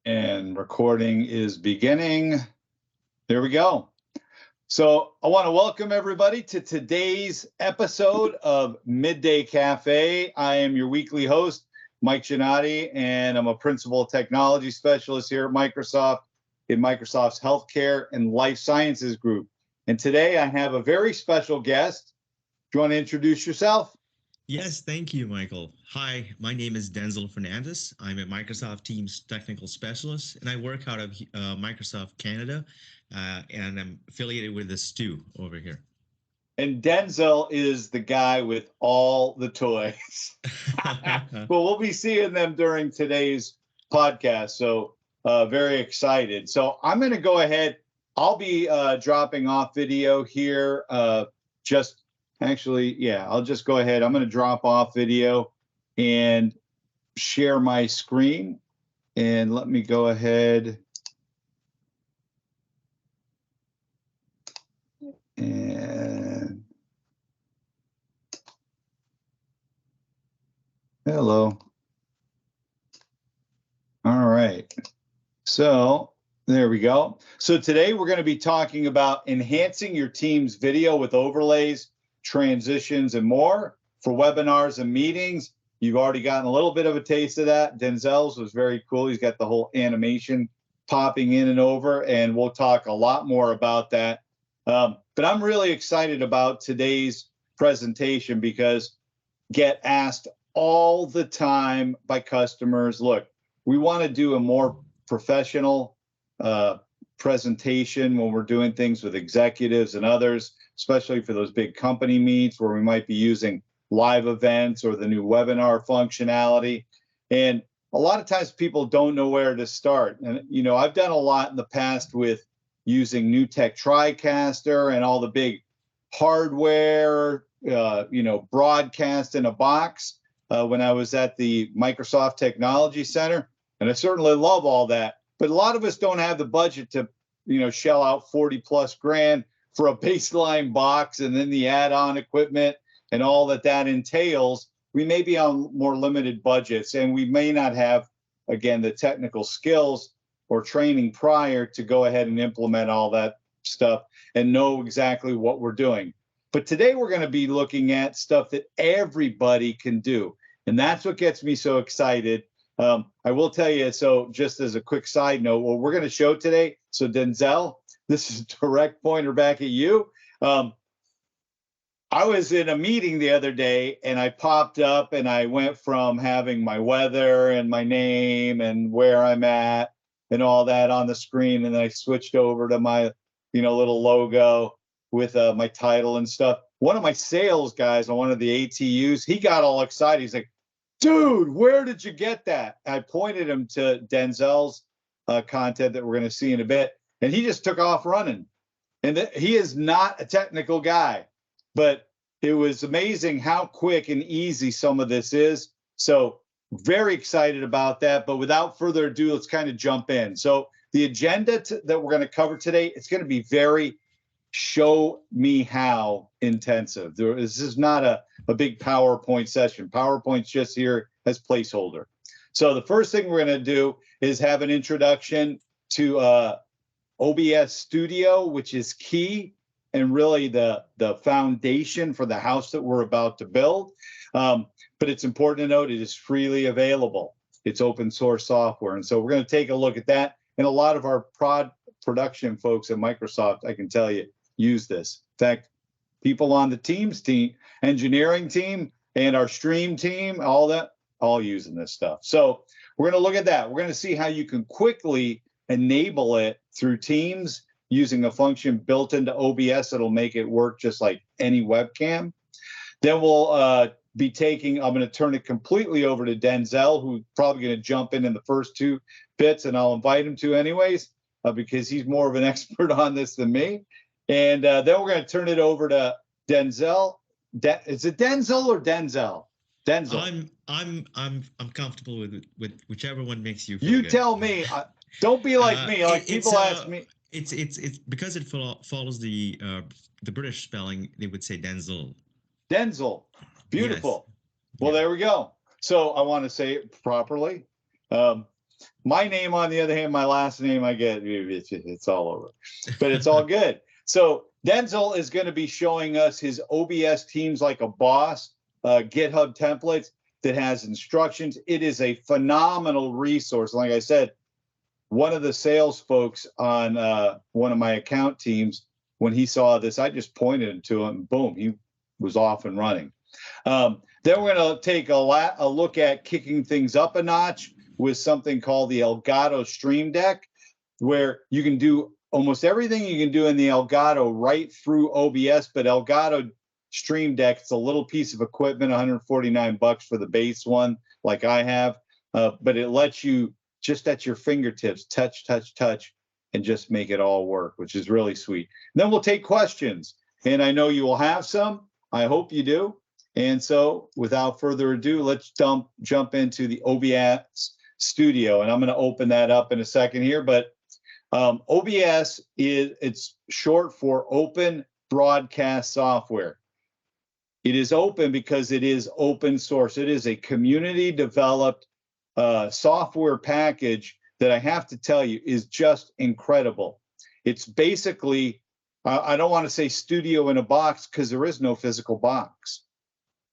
And recording is beginning. There we go. So I want to welcome everybody to today's episode of Midday Cafe. I am your weekly host, Mike Gannotti, and I'm a principal technology specialist here at Microsoft in Microsoft's Healthcare and Life Sciences Group. And today I have a very special guest. Do you want to introduce yourself? Yes, thank you, Michael. Hi, my name is Denzil Fernandes. I'm a Microsoft Teams technical specialist, and I work out of Microsoft Canada, and I'm affiliated with the Stu over here. And Denzel is the guy with all the toys. Well, we'll be seeing them during today's podcast, so very excited. So I'm going to go ahead. I'll be dropping off video here I'll just go ahead. I'm going to drop off video and share my screen. And let me go ahead and hello. All right. So there we go. So today we're going to be talking about enhancing your team's video with overlays, transitions, and more for webinars and meetings. You've already gotten a little bit of a taste of that. Denzel's was very cool. He's got the whole animation popping in and over, and we'll talk a lot more about that. But I'm really excited about today's presentation because get asked all the time by customers, look, we want to do a more professional presentation when we're doing things with executives and others, especially for those big company meets where we might be using live events or the new webinar functionality. And a lot of times people don't know where to start. And, you know, I've done a lot in the past with using New Tech TriCaster and all the big hardware, broadcast in a box when I was at the Microsoft Technology Center. And I certainly love all that. But a lot of us don't have the budget to, shell out 40 plus grand for a baseline box and then the add-on equipment and all that entails. We may be on more limited budgets and we may not have, again, the technical skills or training prior to go ahead and implement all that stuff and know exactly what we're doing. But today we're going to be looking at stuff that everybody can do. And that's what gets me so excited. I will tell you, so just as a quick side note, what we're going to show today, so Denzel, this is a direct pointer back at you. I was in a meeting the other day and I popped up and I went from having my weather and my name and where I'm at and all that on the screen. And then I switched over to my, little logo with my title and stuff. One of my sales guys on one of the ATUs, he got all excited. He's like, dude, where did you get that? I pointed him to Denzel's content that we're going to see in a bit. And he just took off running. And he is not a technical guy, but it was amazing how quick and easy some of this is. So very excited about that. But without further ado, let's kind of jump in. So the agenda that we're going to cover today, it's going to be very show me how intensive. This is not a big PowerPoint session. PowerPoint's just here as placeholder. So the first thing we're going to do is have an introduction to Obs Studio, which is key and really the foundation for the house that we're about to build. But it's important to note it is freely available. It's open source software. And so we're going to take a look at that. And a lot of our production folks at Microsoft, I can tell you, use this. In fact, people on the Teams team, engineering team, and our stream team, all using this stuff. So we're going to look at that. We're going to see how you can quickly enable it through Teams using a function built into OBS that'll make it work just like any webcam. Then we'll be taking, I'm going to turn it completely over to Denzel, who's probably going to jump in the first two bits, and I'll invite him to anyways, because he's more of an expert on this than me. And then we're going to turn it over to Denzel. Is it Denzel or Denzel? Denzel. I'm comfortable with whichever one makes you feel You good. tell me. Don't be like me. Like people ask me. It's because it follows the British spelling. They would say Denzil. Denzel. Beautiful. Yes. Well, there we go. So I want to say it properly. My name, on the other hand, my last name, I get it's all over, but it's all good. So Denzel is going to be showing us his OBS Teams Like a Boss GitHub templates that has instructions. It is a phenomenal resource. Like I said, one of the sales folks on one of my account teams, when he saw this, I just pointed to him, boom, he was off and running. Then we're going to take a look at kicking things up a notch with something called the Elgato Stream Deck, where you can do almost everything you can do in the Elgato right through OBS, but Elgato Stream Deck, it's a little piece of equipment, $149 for the base one, like I have, but it lets you just at your fingertips touch, and just make it all work, which is really sweet. And then we'll take questions, and I know you will have some. I hope you do. And so without further ado, let's jump into the OBS Studio, and I'm going to open that up in a second here. But OBS it's short for Open Broadcast Software. It is open because it is open source. It is a community developed software package that I have to tell you is just incredible. It's basically, I don't want to say studio in a box because there is no physical box,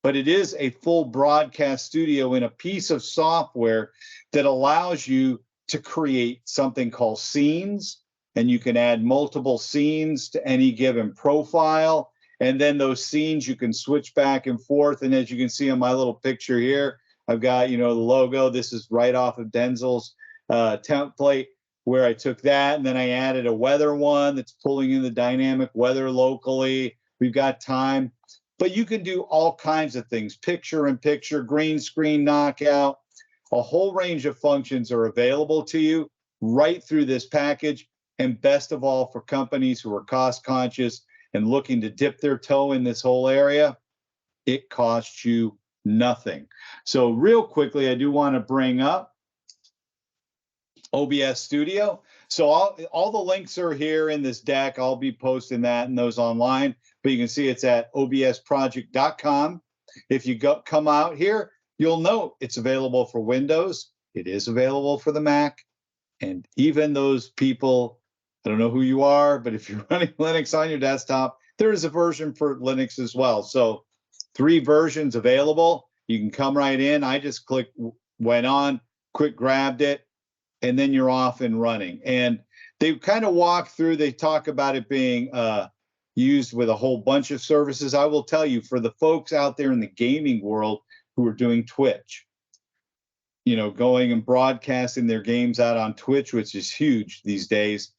but it is a full broadcast studio in a piece of software that allows you to create something called scenes, and you can add multiple scenes to any given profile. And then those scenes you can switch back and forth. And as you can see on my little picture here, I've got, the logo. This is right off of Denzil's template, where I took that and then I added a weather one that's pulling in the dynamic weather locally. We've got time, but you can do all kinds of things, picture in picture, green screen knockout. A whole range of functions are available to you right through this package. And best of all, for companies who are cost conscious and looking to dip their toe in this whole area, it costs you nothing. So real quickly, I do want to bring up OBS Studio. So all the links are here in this deck. I'll be posting that and those online, but you can see it's at obsproject.com. If you come out here, you'll note it's available for Windows. It is available for the Mac. And even those people, I don't know who you are, but if you're running Linux on your desktop, there is a version for Linux as well. So 3 versions available. You can come right in. I just went on, quick grabbed it, and then you're off and running. And they kind of walk through, they talk about it being used with a whole bunch of services. I will tell you, for the folks out there in the gaming world who are doing Twitch, going and broadcasting their games out on Twitch, which is huge these days,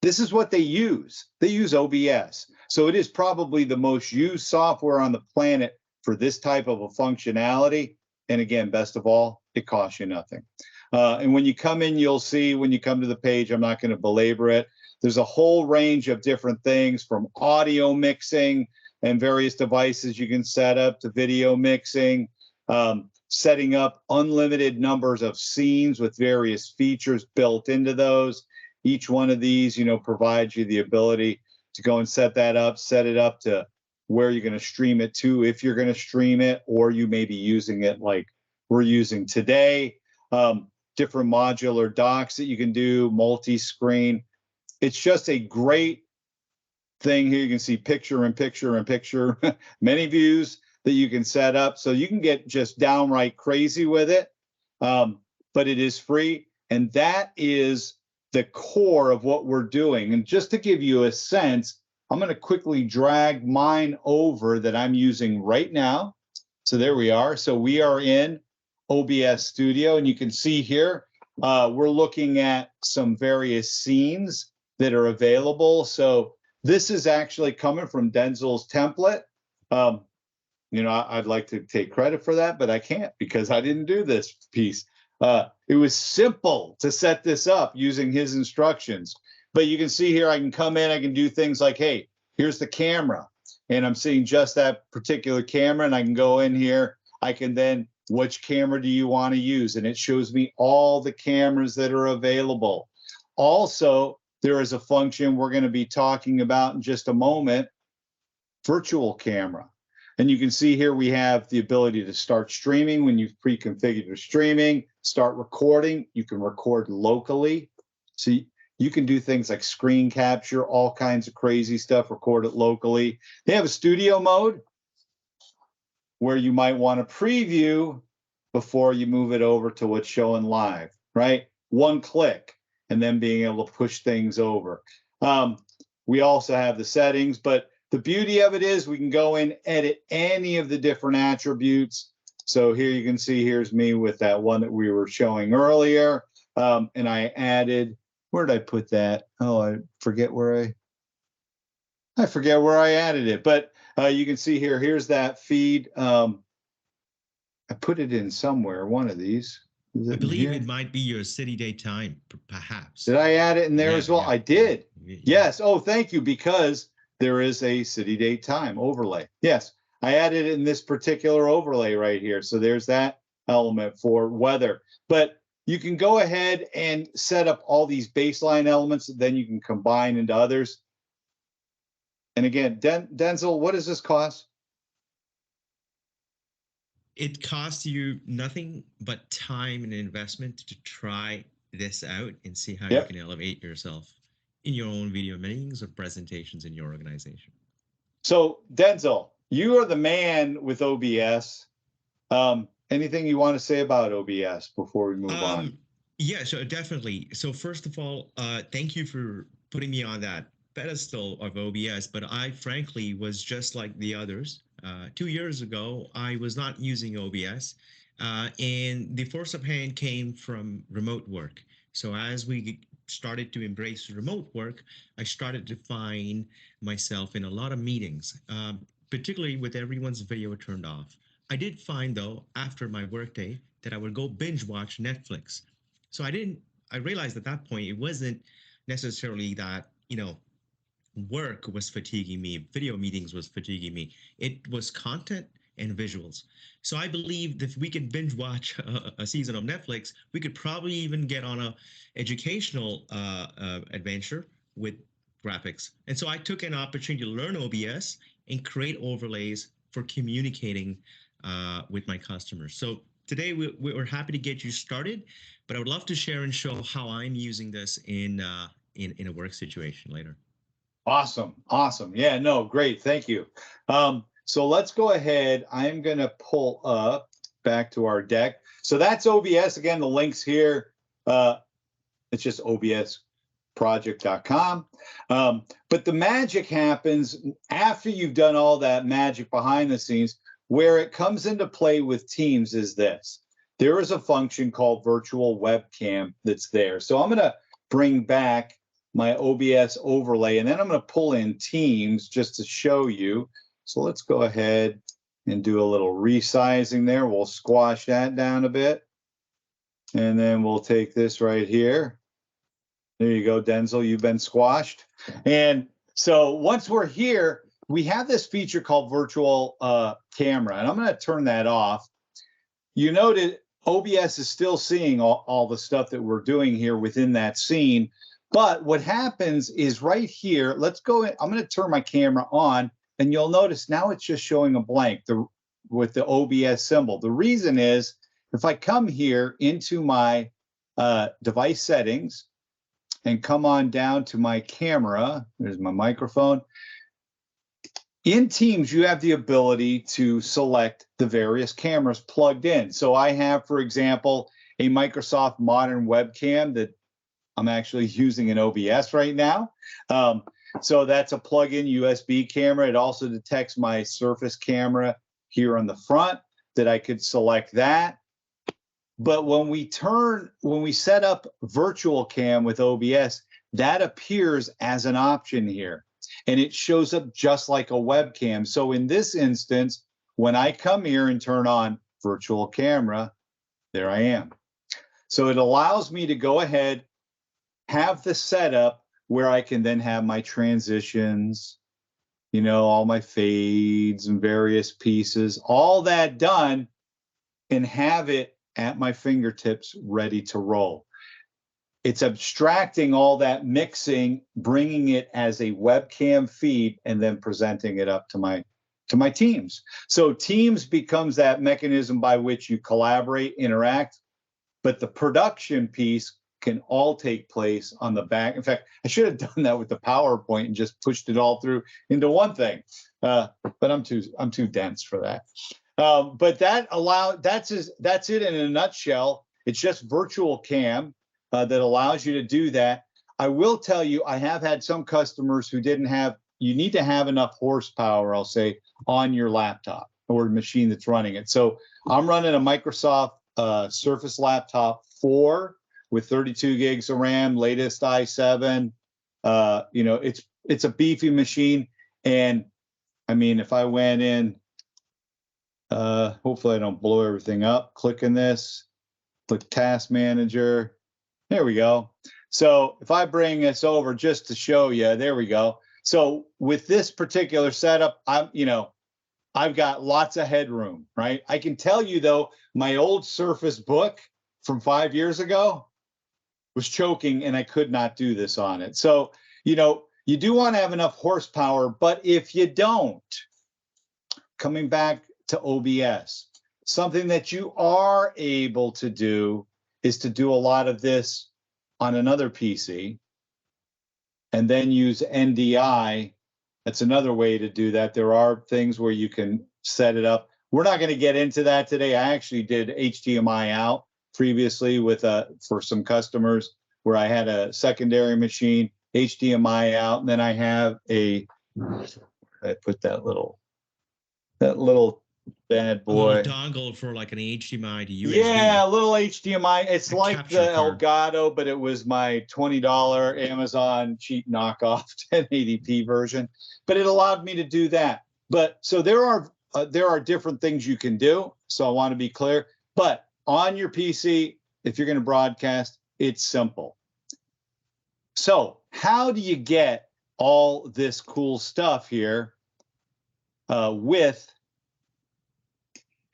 this is what they use. They use OBS. So it is probably the most used software on the planet for this type of a functionality. And again, best of all, it costs you nothing. And when you come in, you'll see when you come to the page, I'm not going to belabor it. There's a whole range of different things, from audio mixing and various devices you can set up to video mixing, setting up unlimited numbers of scenes with various features built into those. Each one of these, provides you the ability to go and set it up to where you're going to stream it to, if you're going to stream it, or you may be using it like we're using today. Different modular docks that you can do, multi-screen. It's just a great thing here. You can see picture in picture in picture, many views that you can set up. So you can get just downright crazy with it, but it is free. And that is the core of what we're doing. And just to give you a sense, I'm going to quickly drag mine over that I'm using right now. So there we are. So we are in OBS Studio, and you can see here, we're looking at some various scenes that are available. So this is actually coming from Denzil's template. I'd like to take credit for that, but I can't because I didn't do this piece. It was simple to set this up using his instructions. But you can see here, I can come in, I can do things like, hey, here's the camera, and I'm seeing just that particular camera, and I can go in here. I can then, which camera do you want to use? And it shows me all the cameras that are available. Also, there is a function we're going to be talking about in just a moment, virtual camera. And you can see here we have the ability to start streaming when you've pre-configured your streaming, start recording. You can record locally. So you can do things like screen capture, all kinds of crazy stuff, record it locally. They have a studio mode where you might want to preview before you move it over to what's showing live, right? One click, and then being able to push things over. We also have the settings, but the beauty of it is we can go in, edit any of the different attributes. So here you can see, here's me with that one that we were showing earlier. And I added, where did I put that? Oh, I forget where I added it, but you can see here, here's that feed. I put it in somewhere, one of these. I believe it might be your city date time, perhaps. Did I add it in there as well? Yeah. I did. Yeah. Yes. Oh, thank you, because there is a city date time overlay. Yes, I added it in this particular overlay right here. So there's that element for weather. But you can go ahead and set up all these baseline elements, then you can combine into others. And again, Denzel, what does this cost? It costs you nothing but time and investment to try this out and see how you can elevate yourself in your own video meetings or presentations in your organization. So, Denzel, you are the man with OBS. Anything you want to say about OBS before we move on? Yeah, so definitely. So first of all, thank you for putting me on that pedestal of OBS, but I frankly was just like the others. 2 years ago, I was not using OBS, and the force of hand came from remote work. So as we started to embrace remote work, I started to find myself in a lot of meetings, particularly with everyone's video turned off. I did find, though, after my workday, that I would go binge watch Netflix. So I realized at that point, it wasn't necessarily that, work was fatiguing me, video meetings was fatiguing me. It was content and visuals. So I believed if we could binge watch a season of Netflix, we could probably even get on a educational adventure with graphics. And so I took an opportunity to learn OBS and create overlays for communicating with my customers. So today we're happy to get you started, but I would love to share and show how I'm using this in a work situation later. Awesome. Yeah, no, great. Thank you. So let's go ahead. I'm going to pull up back to our deck. So that's OBS. Again, the link's here. It's just obsproject.com. But the magic happens after you've done all that magic behind the scenes. Where it comes into play with Teams is this. There is a function called virtual webcam that's there. So I'm going to bring back my OBS overlay, and then I'm going to pull in Teams just to show you. So let's go ahead and do a little resizing there. We'll squash that down a bit. And then we'll take this right here. There you go, Denzel, you've been squashed. And so once we're here, we have this feature called virtual camera, and I'm going to turn that off. You noted OBS is still seeing all the stuff that we're doing here within that scene. But what happens is right here, let's go in. I'm going to turn my camera on, and you'll notice now it's just showing a blank with the OBS symbol. The reason is if I come here into my device settings and come on down to my camera, there's my microphone. In Teams, you have the ability to select the various cameras plugged in. So I have, for example, a Microsoft Modern Webcam that I'm actually using in OBS right now. So that's a plug-in USB camera. It also detects my Surface camera here on the front that I could select that. But when we set up virtual cam with OBS, that appears as an option here. And it shows up just like a webcam. So in this instance, when I come here and turn on virtual camera, there I am. So it allows me to go ahead, have the setup where I can then have my transitions, all my fades and various pieces, all that done, and have it at my fingertips ready to roll. It's abstracting all that mixing, bringing it as a webcam feed, and then presenting it up to my Teams. So Teams becomes that mechanism by which you collaborate, interact. but the production piece can all take place on the back. In fact, I should have done that with the PowerPoint and just pushed it all through into one thing. But I'm too dense for that. But that's it in a nutshell. It's just virtual cam that allows you to do that. I will tell you, I have had some customers who didn't have. You need to have enough horsepower, I'll say, on your laptop or machine that's running it. So I'm running a Microsoft Surface Laptop 4 with 32 gigs of RAM, latest i7. It's a beefy machine. And I mean, if I went in, hopefully I don't blow everything up, clicking this, click Task Manager. There we go. So if I bring this over just to show you, there we go. So with this particular setup, I've got lots of headroom, right? I can tell you though, my old Surface Book from 5 years ago was choking and I could not do this on it. So, you do want to have enough horsepower, but if you don't, coming back to OBS, something that you are able to do is to do a lot of this on another PC and then use NDI. That's another way to do that. There are things where you can set it up. We're not going to get into that today. I actually did HDMI out previously for some customers where I had a secondary machine, HDMI out, and then I have I put that little bad boy. A little dongle for like an HDMI to USB. Yeah, a little HDMI. It's like the Elgato, but it was my $20 Amazon cheap knockoff 1080p version. But it allowed me to do that. But so there are different things you can do. So I want to be clear. But on your PC, if you're going to broadcast, it's simple. So how do you get all this cool stuff here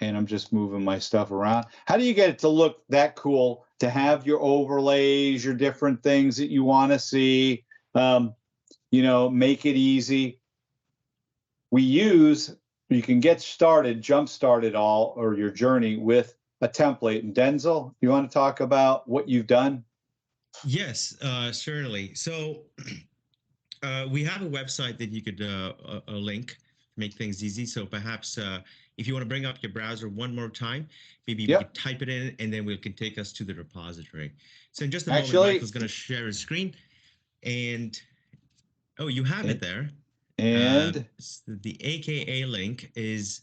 and I'm just moving my stuff around. How do you get it to look that cool, to have your overlays, your different things that you want to see, make it easy? You can get started, jump-start it all, or your journey with a template. And Denzel, you want to talk about what you've done? Yes, certainly. So we have a website that you could link to make things easy. So perhaps if you want to bring up your browser one more time, maybe we could type it in and then we can take us to the repository. So in just a moment, Michael's going to share his screen. And, you have it there. And the AKA link is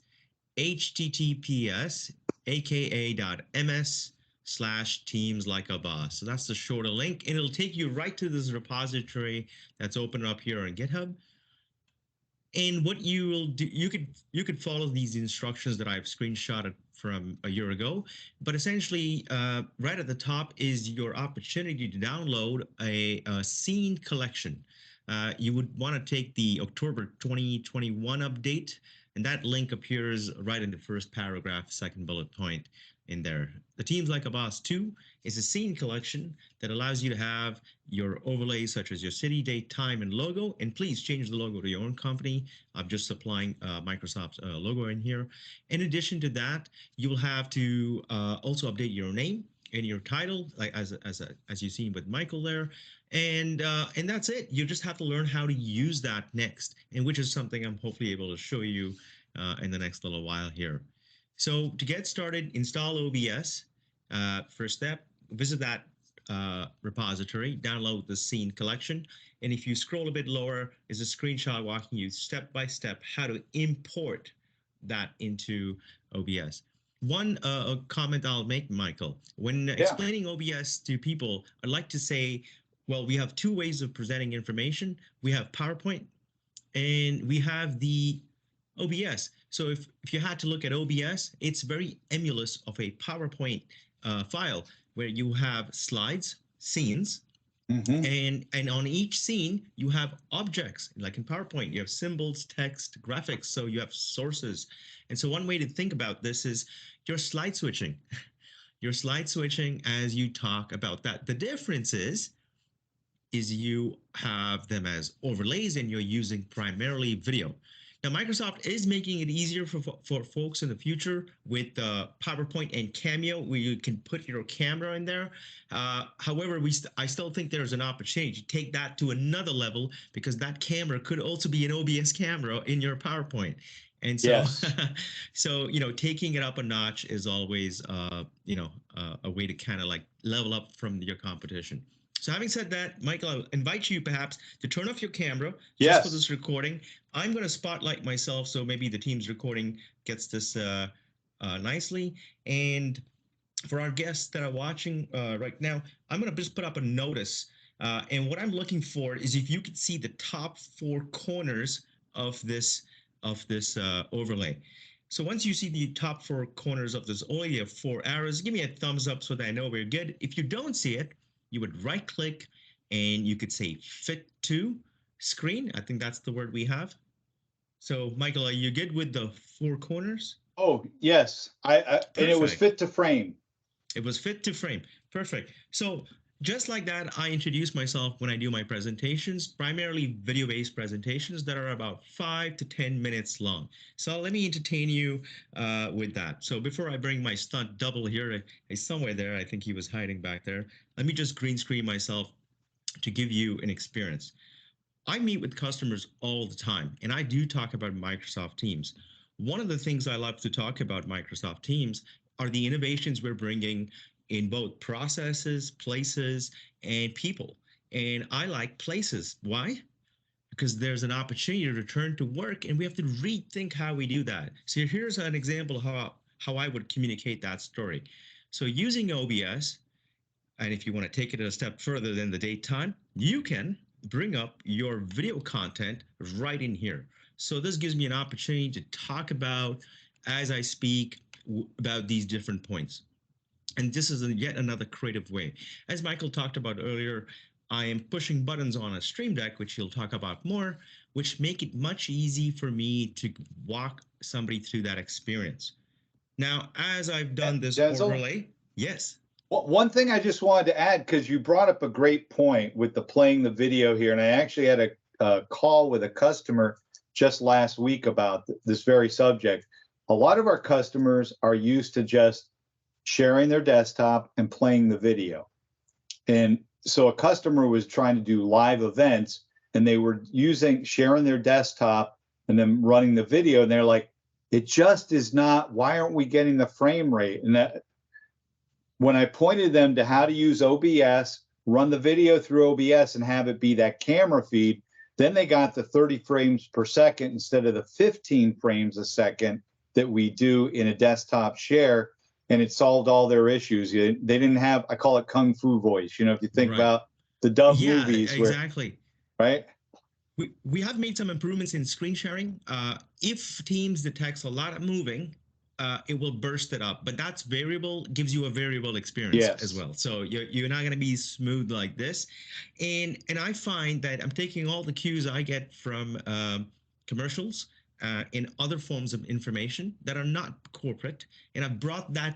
https:/teams-like-a-boss. So that's the shorter link, and it'll take you right to this repository that's open up here on GitHub. And what you will do, you could follow these instructions that I've screenshotted from a year ago, but essentially right at the top is your opportunity to download a scene collection. You would want to take the October 2021 update, and that link appears right in the first paragraph, second bullet point in there. The Teams Like a Boss 2 is a scene collection that allows you to have your overlays such as your city, date, time, and logo. And please change the logo to your own company. I'm just applying Microsoft's logo in here. In addition to that, you will have to also update your name and your title, like as you've seen with Michael there. And that's it. You just have to learn how to use that next, and which is something I'm hopefully able to show you in the next little while here. So to get started, install OBS. First step, visit that repository, download the scene collection, and if you scroll a bit lower, is a screenshot walking you step by step how to import that into OBS. One comment I'll make, Michael, when explaining OBS to people, I'd like to say, well, we have two ways of presenting information. We have PowerPoint, and we have the OBS. So if you had to look at OBS, it's very emulous of a PowerPoint file where you have slides, scenes, and on each scene you have objects. Like in PowerPoint, you have symbols, text, graphics, so you have sources. And so one way to think about this is you're slide switching. You're slide switching as you talk about that. The difference is you have them as overlays and you're using primarily video. Now, Microsoft is making it easier for folks in the future with PowerPoint and Cameo, where you can put your camera in there. However, I still think there's an opportunity to take that to another level, because that camera could also be an OBS camera in your PowerPoint. And so, Yes. so taking it up a notch is always, a way to kind of like level up from your competition. So having said that, Michael, I'll invite you perhaps to turn off your camera just for Yes. this recording. I'm going to spotlight myself, so maybe the team's recording gets this nicely. And for our guests that are watching right now, I'm going to just put up a notice. And what I'm looking for is if you could see the top 4 corners of this overlay. So once you see the top 4 corners of this overlay of 4 arrows, give me a thumbs up so that I know we're good. If you don't see it, you would right click and you could say fit to screen. I think that's the word we have. So Michael, are you good with the 4 corners? Oh, yes. And it was Perfect. fit to frame. It was fit to frame. Perfect. So just like that, I introduce myself when I do my presentations, primarily video-based presentations that are about 5 to 10 minutes long. So let me entertain you with that. So before I bring my stunt double here, he's somewhere there. I think he was hiding back there. Let me just green screen myself to give you an experience. I meet with customers all the time, and I do talk about Microsoft Teams. One of the things I love to talk about Microsoft Teams are the innovations we're bringing in both processes, places, and people. And I like places. Why? Because there's an opportunity to return to work, and we have to rethink how we do that. So here's an example of how I would communicate that story. So using OBS, and if you want to take it a step further than the date time, you can bring up your video content right in here. So this gives me an opportunity to talk about, as I speak, about these different points. And this is yet another creative way. As Michael talked about earlier, I am pushing buttons on a Stream Deck, which he'll talk about more, which make it much easy for me to walk somebody through that experience. Now, as I've done this Denzel? overlay, yes. Well, one thing I just wanted to add, because you brought up a great point with the playing the video here, and I actually had a call with a customer just last week about this very subject. A lot of our customers are used to just sharing their desktop and playing the video. And so a customer was trying to do live events, and they were sharing their desktop and then running the video, and they're like, it just is not, why aren't we getting the frame rate? And that, when I pointed them to how to use OBS, run the video through OBS and have it be that camera feed, then they got the 30 frames per second instead of the 15 frames a second that we do in a desktop share. And it solved all their issues. They didn't have, I call it kung fu voice. If you think about the dub movies, exactly. Right? We have made some improvements in screen sharing. If Teams detects a lot of moving, it will burst it up, but that's variable, gives you a variable experience as well. So you're not going to be smooth like this. And I find that I'm taking all the cues I get from commercials and other forms of information that are not corporate, and I've brought that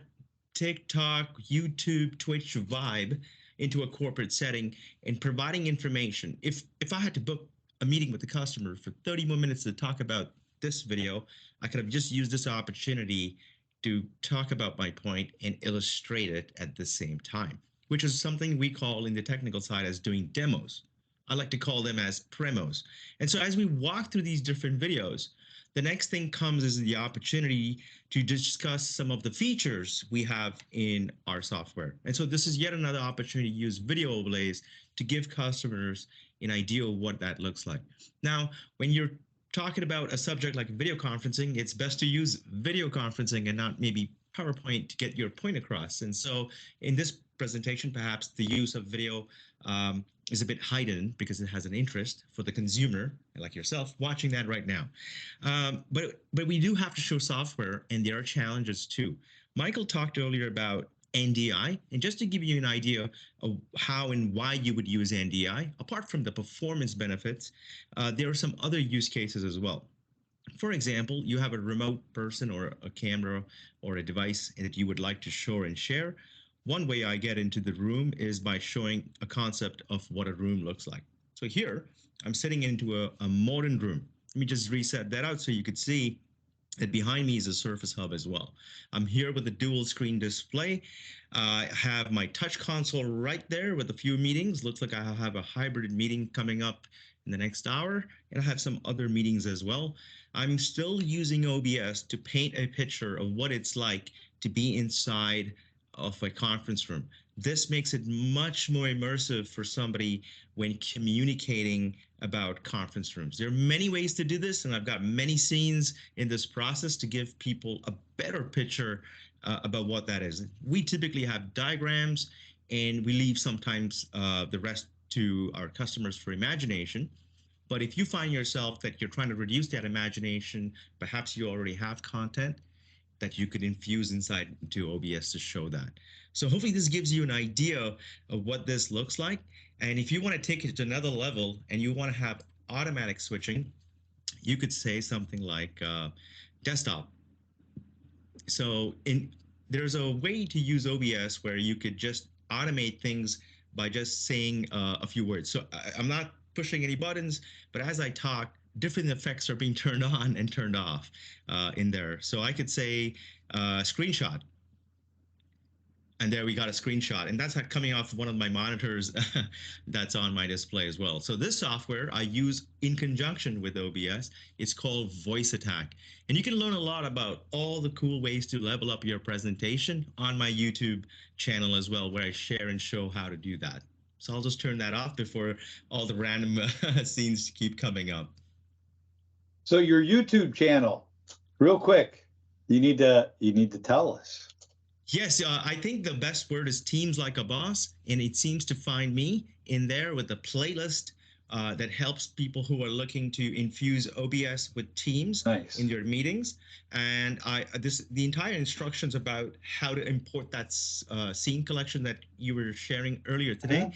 TikTok, YouTube, Twitch vibe into a corporate setting and providing information. If I had to book a meeting with the customer for 30 more minutes to talk about this video, I could have just used this opportunity to talk about my point and illustrate it at the same time, which is something we call in the technical side as doing demos. I like to call them as premos. And so as we walk through these different videos, the next thing comes is the opportunity to discuss some of the features we have in our software. And so this is yet another opportunity to use video overlays to give customers an idea of what that looks like. Now, when you're talking about a subject like video conferencing, it's best to use video conferencing and not maybe PowerPoint to get your point across. And so in this presentation, perhaps the use of video is a bit heightened because it has an interest for the consumer, like yourself, watching that right now. But we do have to show software, and there are challenges too. Michael talked earlier about NDI, and just to give you an idea of how and why you would use NDI, apart from the performance benefits, there are some other use cases as well. For example, you have a remote person or a camera or a device that you would like to show and share. One way I get into the room is by showing a concept of what a room looks like. So here, I'm sitting into a modern room. Let me just reset that out so you could see that behind me is a Surface Hub as well. I'm here with a dual screen display. I have my touch console right there with a few meetings. Looks like I have a hybrid meeting coming up in the next hour, and I have some other meetings as well. I'm still using OBS to paint a picture of what it's like to be inside of a conference room. This makes it much more immersive for somebody when communicating about conference rooms. There are many ways to do this, and I've got many scenes in this process to give people a better picture about what that is. We typically have diagrams, and we leave sometimes the rest to our customers for imagination. But if you find yourself that you're trying to reduce that imagination, perhaps you already have content that you could infuse inside into OBS to show that. So hopefully this gives you an idea of what this looks like. And if you want to take it to another level and you want to have automatic switching, you could say something like desktop. So there's a way to use OBS where you could just automate things by just saying a few words. So I'm not pushing any buttons, but as I talk, different effects are being turned on and turned off in there. So I could say screenshot. And there we got a screenshot, and that's coming off one of my monitors that's on my display as well. So this software I use in conjunction with OBS. It's called Voice Attack, and you can learn a lot about all the cool ways to level up your presentation on my YouTube channel as well, where I share and show how to do that. So I'll just turn that off before all the random scenes keep coming up. So your YouTube channel, real quick, you need to tell us. Yes, I think the best word is Teams Like a Boss, and it seems to find me in there with a playlist that helps people who are looking to infuse OBS with Teams in your meetings. And the entire instructions about how to import that scene collection that you were sharing earlier today.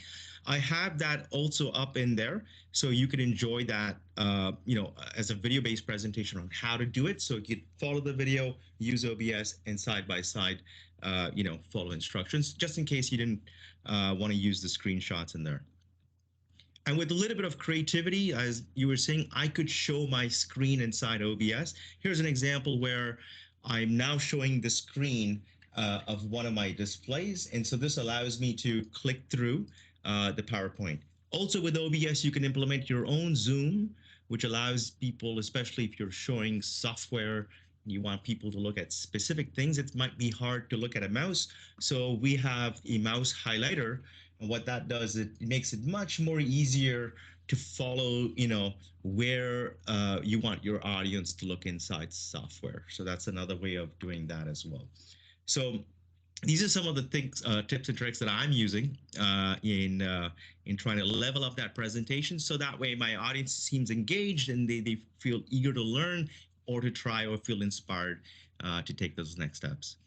I have that also up in there, so you can enjoy that, as a video-based presentation on how to do it. So you can follow the video, use OBS, and side by side, follow instructions, just in case you didn't want to use the screenshots in there. And with a little bit of creativity, as you were saying, I could show my screen inside OBS. Here's an example where I'm now showing the screen of one of my displays. And so this allows me to click through the PowerPoint. Also with OBS, you can implement your own zoom, which allows people, especially if you're showing software, you want people to look at specific things, it might be hard to look at a mouse. So we have a mouse highlighter. And what that does, it makes it much more easier to follow, where you want your audience to look inside software. So that's another way of doing that as well. So these are some of the things, tips and tricks that I'm using in trying to level up that presentation. So that way my audience seems engaged and they feel eager to learn or to try or feel inspired to take those next steps.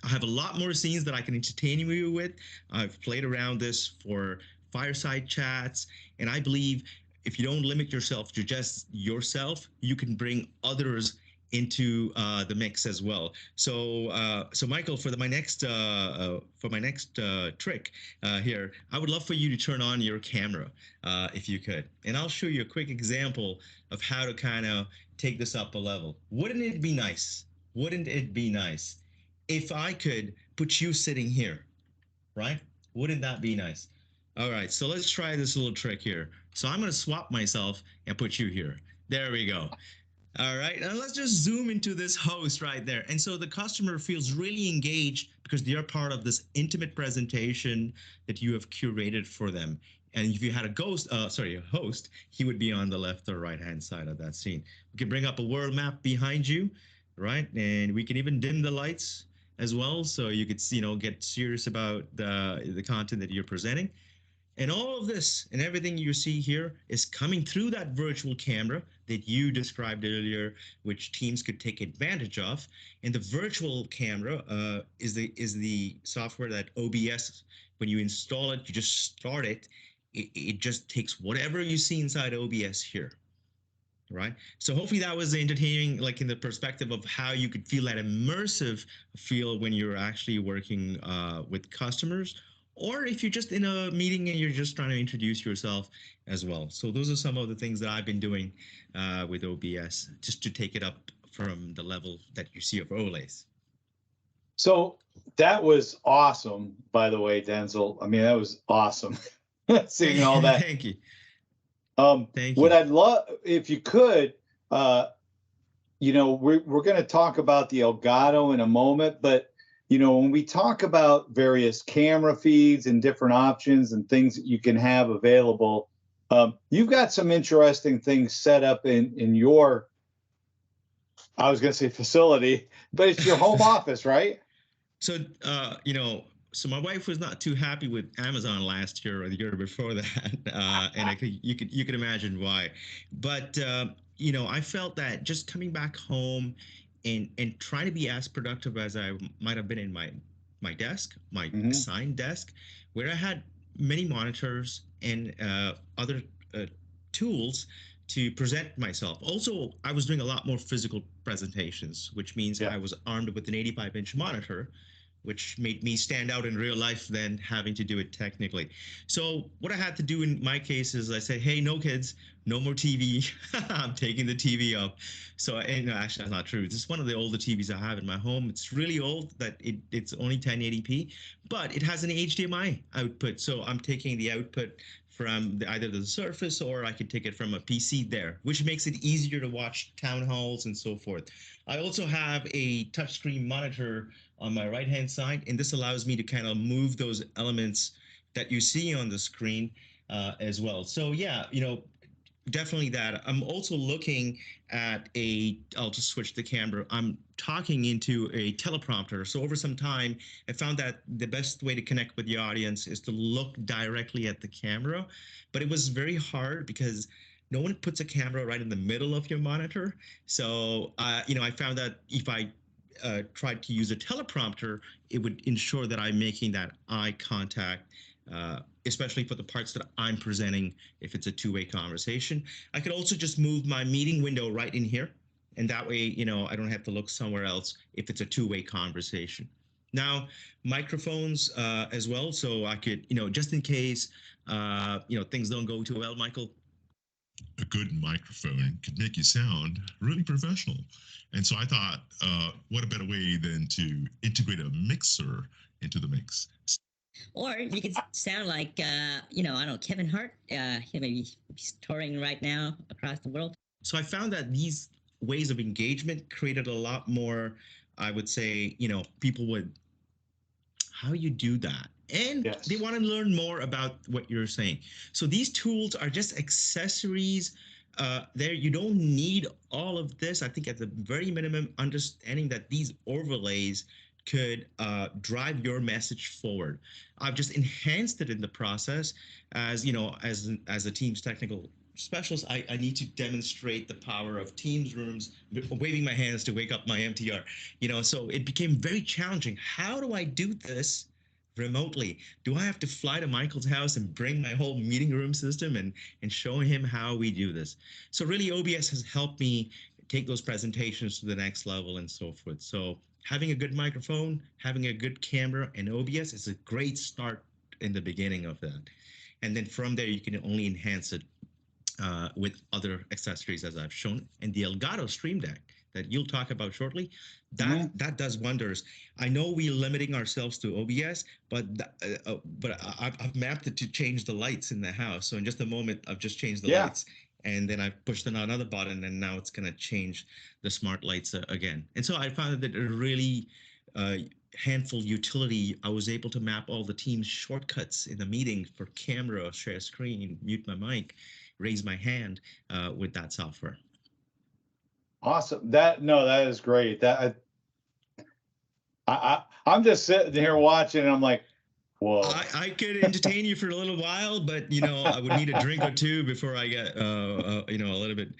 I have a lot more scenes that I can entertain you with. I've played around this for fireside chats, and I believe if you don't limit yourself to just yourself, you can bring others into the mix as well. So, Michael, for my next trick here, I would love for you to turn on your camera if you could, and I'll show you a quick example of how to kind of take this up a level. Wouldn't it be nice? Wouldn't it be nice if I could put you sitting here, right? Wouldn't that be nice? All right, so let's try this little trick here. So I'm going to swap myself and put you here. There we go. All right, now let's just zoom into this host right there. And so the customer feels really engaged because they are part of this intimate presentation that you have curated for them. And if you had a host, he would be on the left or right-hand side of that scene. We can bring up a world map behind you, right? And we can even dim the lights as well, so you could, get serious about the content that you're presenting. And all of this and everything you see here is coming through that virtual camera that you described earlier, which teams could take advantage of. And the virtual camera is the software that OBS, when you install it, you just start it. It just takes whatever you see inside OBS here, right? So hopefully that was entertaining, like in the perspective of how you could feel that immersive feel when you're actually working with customers or if you're just in a meeting and you're just trying to introduce yourself as well. So those are some of the things that I've been doing with OBS, just to take it up from the level that you see of overlays. So that was awesome, by the way, Denzel. I mean, that was awesome. Seeing all that. Thank you. Thank What you. I'd love, if you could, we're going to talk about the Elgato in a moment, but when we talk about various camera feeds and different options and things that you can have available, you've got some interesting things set up in your, I was going to say facility, but it's your home office, right? So, so my wife was not too happy with Amazon last year or the year before that, and you could imagine why. But I felt that just coming back home and trying to be as productive as I might have been in my desk, my Mm-hmm. assigned desk, where I had many monitors and other tools to present myself. Also, I was doing a lot more physical presentations, which means Yeah. I was armed with an 85-inch monitor, which made me stand out in real life than having to do it technically. So what I had to do in my case is I said, hey, no kids, no more TV. I'm taking the TV up. So, and no, actually, that's not true. This is one of the older TVs I have in my home. It's really old that it's only 1080p, but it has an HDMI output. So I'm taking the output from either the Surface, or I could take it from a PC there, which makes it easier to watch town halls and so forth. I also have a touchscreen monitor on my right hand side, and this allows me to kind of move those elements that you see on the screen as well. So yeah, definitely that. I'm also looking at I'll just switch the camera. I'm talking into a teleprompter. So over some time, I found that the best way to connect with the audience is to look directly at the camera. But it was very hard because no one puts a camera right in the middle of your monitor. So, I found that if I tried to use a teleprompter, it would ensure that I'm making that eye contact, especially for the parts that I'm presenting if it's a two-way conversation. I could also just move my meeting window right in here, and that way, I don't have to look somewhere else if it's a two-way conversation. Now, microphones as well, so I could, just in case, things don't go too well, Michael. A good microphone could make you sound really professional. And so I thought, what a better way than to integrate a mixer into the mix? Or you could sound like, I don't know, Kevin Hart. Maybe he's touring right now across the world. So I found that these ways of engagement created a lot more, I would say, people would, how you do that. And Yes. they want to learn more about what you're saying. So these tools are just accessories. There, you don't need all of this. I think at the very minimum, understanding that these overlays could drive your message forward. I've just enhanced it in the process as as a team's technical specialist. I need to demonstrate the power of Teams rooms, waving my hands to wake up my MTR. So it became very challenging. How do I do this remotely? Do I have to fly to Michael's house and bring my whole meeting room system and show him how we do this? So really, OBS has helped me take those presentations to the next level and so forth. So having a good microphone, having a good camera, and OBS is a great start in the beginning of that. And then from there, you can only enhance it with other accessories, as I've shown. And the Elgato Stream Deck that you'll talk about shortly, that does wonders. I know we're limiting ourselves to OBS, but I've mapped it to change the lights in the house. So in just a moment, I've just changed the lights, and then I've pushed another button, and now it's going to change the smart lights again. And so I found that a really handful utility. I was able to map all the team's shortcuts in the meeting for camera, share screen, mute my mic, raise my hand with that software. Awesome. That is great. I'm just sitting here watching, and I'm like, whoa. I could entertain you for a little while, but I would need a drink or two before I get a little bit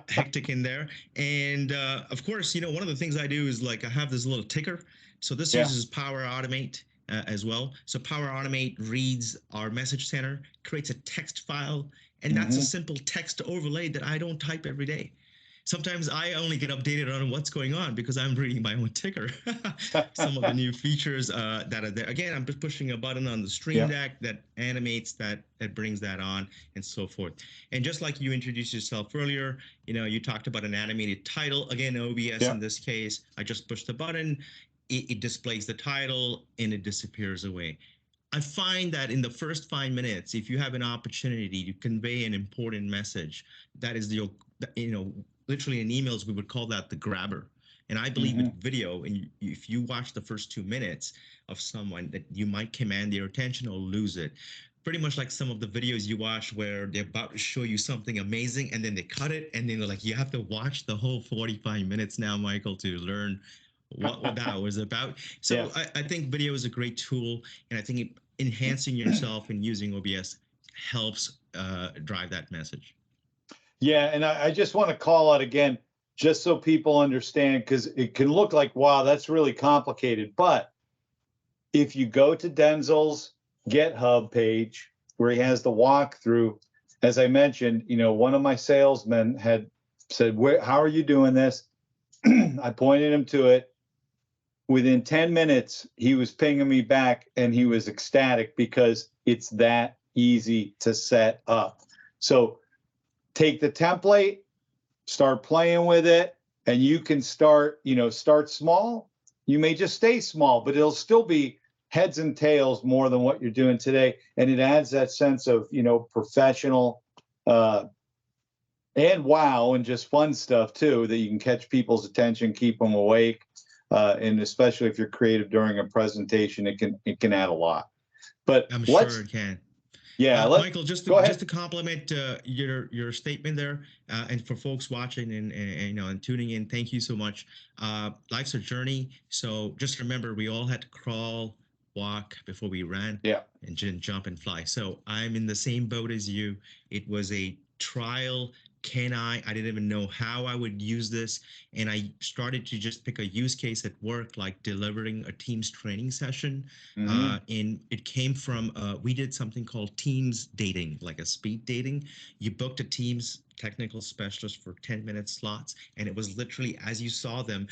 hectic in there. And of course, one of the things I do is I have this little ticker. So this uses Power Automate as well. So Power Automate reads our message center, creates a text file, and that's a simple text overlay that I don't type every day. sometimes I only get updated on what's going on because I'm reading my own ticker. Some of the new features that are there. Again, I'm just pushing a button on the Stream Yeah. Deck that animates that brings that on and so forth. And just like you introduced yourself earlier, you talked about an animated title. Again, OBS Yeah. in this case, I just push the button, it displays the title and it disappears away. I find that in the first 5 minutes, if you have an opportunity to convey an important message, that is literally in emails, we would call that the grabber. And I believe with video, and if you watch the first 2 minutes of someone, that you might command their attention or lose it. Pretty much like some of the videos you watch where they're about to show you something amazing and then they cut it and then they're like, you have to watch the whole 45 minutes now, Michael, to learn what that was about. So Yeah. I think video is a great tool, and I think enhancing yourself and using OBS helps drive that message. Yeah, and I just want to call out again, just so people understand, because it can look like, wow, that's really complicated. But if you go to Denzil's GitHub page where he has the walkthrough, as I mentioned, one of my salesmen had said, how are you doing this? I pointed him to it. Within 10 minutes, he was pinging me back and he was ecstatic because it's that easy to set up. So take the template, start playing with it, and you can start small. You may just stay small, but it'll still be heads and tails more than what you're doing today. And it adds that sense of, professional and wow, and just fun stuff too, that you can catch people's attention, keep them awake. And especially if you're creative during a presentation, it can add a lot. But I'm sure it can. Yeah, Michael, just to compliment your statement there, and for folks watching and tuning in, thank you so much. Life's a journey, so just remember, we all had to crawl, walk before we ran, and jump and fly. So I'm in the same boat as you. It was a trial. I didn't even know how I would use this, and I started to just pick a use case at work, like delivering a Teams training session. And it came from we did something called Teams dating, like a speed dating. You booked a Teams technical specialist for 10-minute slots, and it was literally as you saw them.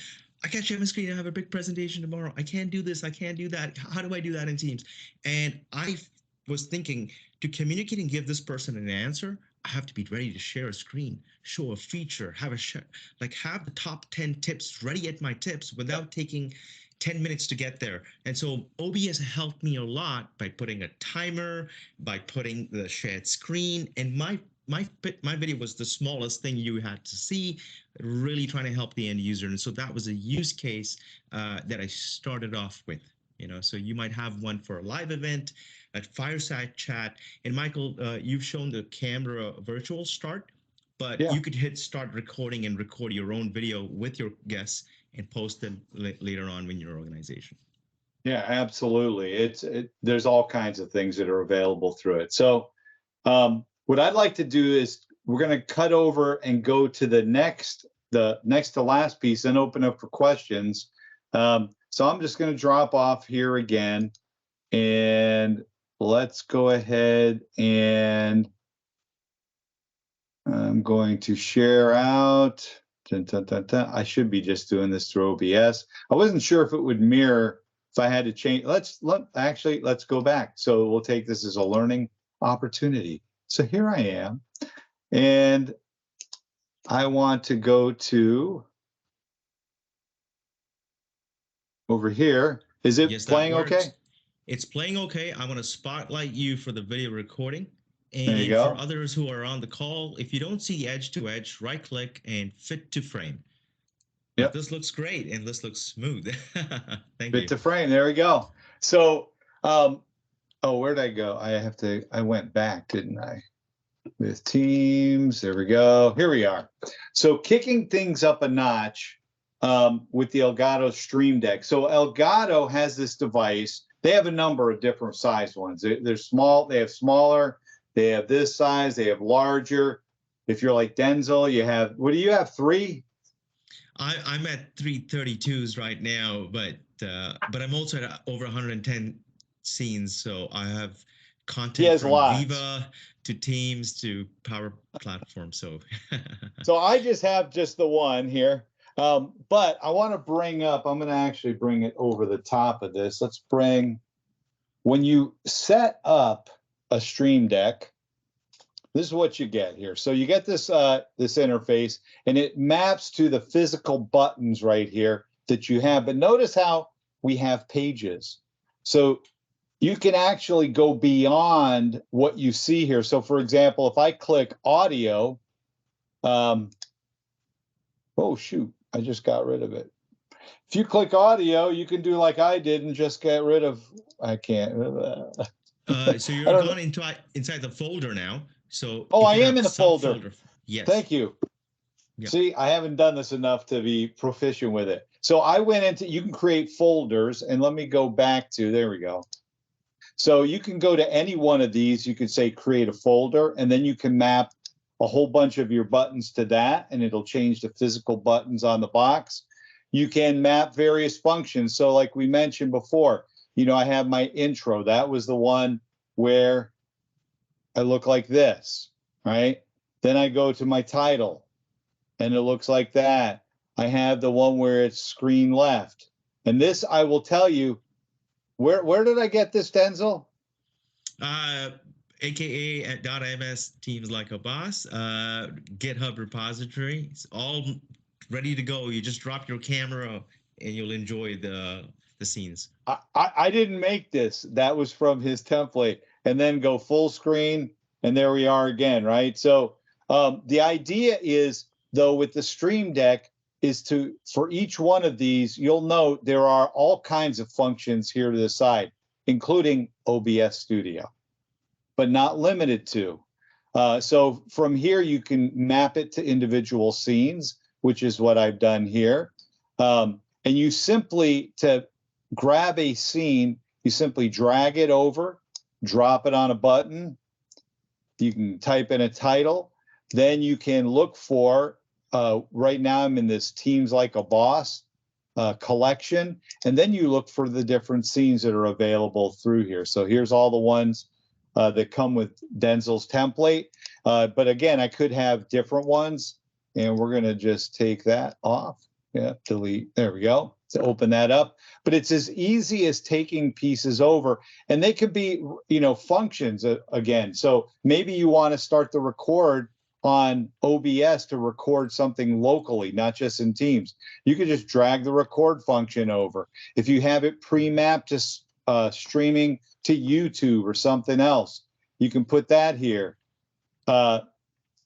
I can't share my screen. I have a big presentation tomorrow. I can't do this. I can't do that. How do I do that in Teams? And I was thinking, to communicate and give this person an answer, I have to be ready to share a screen, show a feature, have the top 10 tips ready at my tips without taking 10 minutes to get there. And so OBS helped me a lot by putting a timer, by putting the shared screen, and my video was the smallest thing you had to see, really trying to help the end user. And so that was a use case that I started off with. So you might have one for a live event, a fireside chat. And Michael, you've shown the camera virtual start, but you could hit start recording and record your own video with your guests and post them later on in your organization. Yeah, absolutely. There's all kinds of things that are available through it. So what I'd like to do is we're going to cut over and go to the next to last piece and open up for questions. So I'm just going to drop off here again, and let's go ahead, and I'm going to share out. I should be just doing this through OBS. I wasn't sure if it would mirror if I had to change. Let's go back. So we'll take this as a learning opportunity. So here I am, and I want to go to over here. Is it playing okay? It's playing okay. I want to spotlight you for the video recording. And there you go. For others who are on the call, if you don't see edge to edge, right click and fit to frame. Yep. This looks great and this looks smooth. Thank you. Fit to frame. There we go. So, where'd I go? I went back, didn't I? With Teams. There we go. Here we are. So kicking things up a notch with the Elgato Stream Deck. So Elgato has this device. They have a number of different size ones. They're small. They have smaller. They have this size. They have larger. If you're like Denzil, you have, what do you have, 3? I'm at 332s right now, but I'm also at over 110 scenes. So I have content He has from lots. Viva to Teams to Power Platform. So, So I just have just the one here. But I want to bring up, I'm going to actually bring it over the top of this. Let's bring, when you set up a Stream Deck, this is what you get here. So you get this this interface, and it maps to the physical buttons right here that you have. But notice how we have pages. So you can actually go beyond what you see here. So for example, if I click audio, oh shoot, I just got rid of it. If you click audio, you can do like I did and just get rid of, I can't. so you're gone inside the folder now. So oh, if I you am have in the folder. Yes. Thank you. Yep. See, I haven't done this enough to be proficient with it. So I went into, you can create folders, and let me go back to, there we go. So you can go to any one of these. You could say create a folder, and then you can map a whole bunch of your buttons to that, and it'll change the physical buttons on the box. You can map various functions. So like we mentioned before, I have my intro. That was the one where I look like this, right? Then I go to my title, and it looks like that. I have the one where it's screen left. And this, I will tell you, where did I get this, Denzel? AKA at .ms Teams Like a Boss, GitHub repository. It's all ready to go. You just drop your camera and you'll enjoy the scenes. I didn't make this. That was from his template. And then go full screen, and there we are again, right? So the idea is, though, with the Stream Deck, is to, for each one of these, you'll note there are all kinds of functions here to the side, including OBS Studio, but not limited to. So from here, you can map it to individual scenes, which is what I've done here. And you simply, to grab a scene, you simply drag it over, drop it on a button. You can type in a title. Then you can look for, right now I'm in this Teams Like a Boss collection, and then you look for the different scenes that are available through here. So here's all the ones that come with Denzil's template. But again, I could have different ones, and we're going to just take that off. Yeah, delete. There we go. To open that up. But it's as easy as taking pieces over, and they could be, functions again. So maybe you want to start the record on OBS to record something locally, not just in Teams. You could just drag the record function over. If you have it pre-mapped to streaming to YouTube or something else, you can put that here.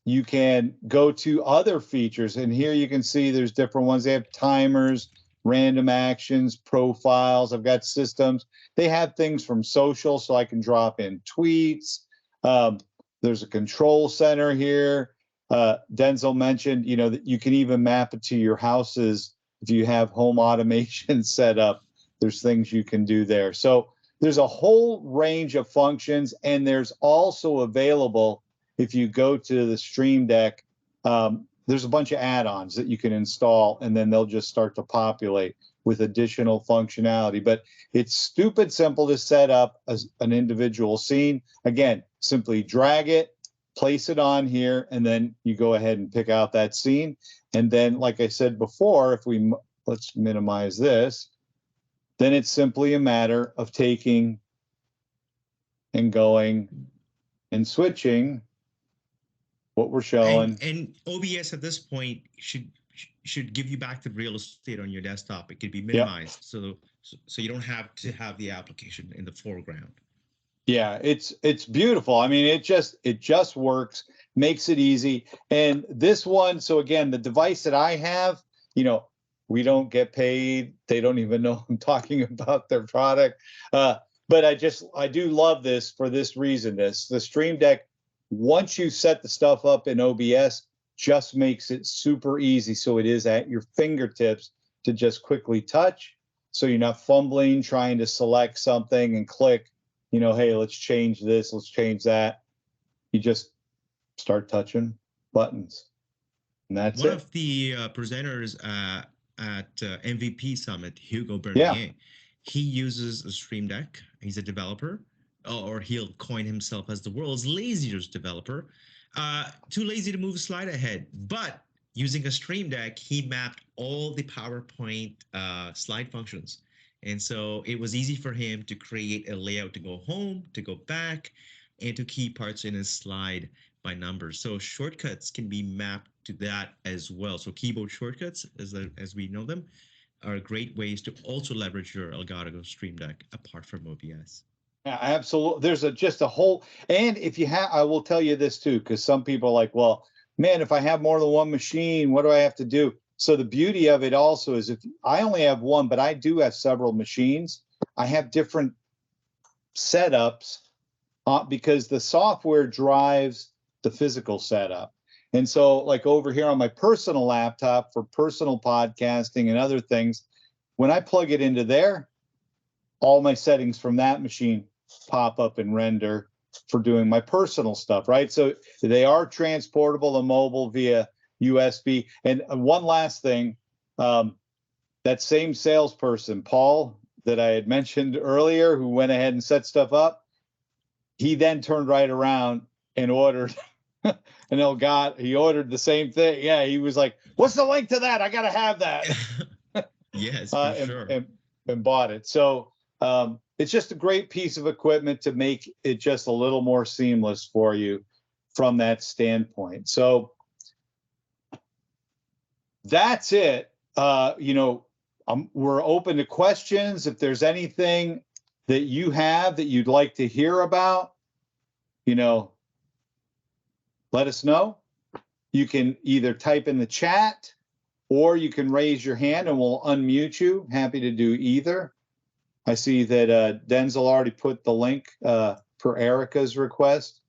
You can go to other features, and here you can see there's different ones. They have timers, random actions, profiles. I've got systems. They have things from social, so I can drop in tweets. There's a control center here. Denzel mentioned, that you can even map it to your houses. If you have home automation set up, there's things you can do there. So there's a whole range of functions, and there's also available, if you go to the Stream Deck, there's a bunch of add-ons that you can install, and then they'll just start to populate with additional functionality. But it's stupid simple to set up as an individual scene. Again, simply drag it, place it on here, and then you go ahead and pick out that scene. And then, like I said before, let's minimize this, then it's simply a matter of taking and going and switching what we're showing. And OBS at this point should give you back the real estate on your desktop. It could be minimized, so you don't have to have the application in the foreground. Yeah, it's beautiful. I mean, it just works, makes it easy. And this one, so again, the device that I have, we don't get paid. They don't even know I'm talking about their product. But I do love this for this reason. The Stream Deck, once you set the stuff up in OBS, just makes it super easy. So it is at your fingertips to just quickly touch. So you're not fumbling, trying to select something and click, hey, let's change this, let's change that. You just start touching buttons. And that's One of the presenters at MVP Summit, Hugo Bernier, Yeah. he uses a Stream Deck. He's a developer, or he'll coin himself as the world's laziest developer. Too lazy to move a slide ahead. But using a Stream Deck, he mapped all the PowerPoint slide functions. And so it was easy for him to create a layout to go home, to go back, and to key parts in his slide by numbers. So shortcuts can be mapped to that as well. So keyboard shortcuts, as we know them, are great ways to also leverage your Elgato Stream Deck apart from OBS. Yeah, absolutely. There's just a whole, and if you have, I will tell you this too, because some people are like, well, man, if I have more than one machine, what do I have to do? So the beauty of it also is if I only have one, but I do have several machines, I have different setups because the software drives the physical setup. And so like over here on my personal laptop for personal podcasting and other things, when I plug it into there, all my settings from that machine pop up and render for doing my personal stuff, right? So they are transportable and mobile via USB. And one last thing, that same salesperson, Paul, that I had mentioned earlier, who went ahead and set stuff up, he then turned right around and ordered an Elgato. He ordered the same thing. Yeah, he was like, what's the link to that? I got to have that. Yes, for sure. And bought it. So it's just a great piece of equipment to make it just a little more seamless for you from that standpoint. So that's it. We're open to questions. If there's anything that you have that you'd like to hear about, let us know. You can either type in the chat or you can raise your hand and we'll unmute you. Happy to do either. I see that Denzel already put the link for Erica's request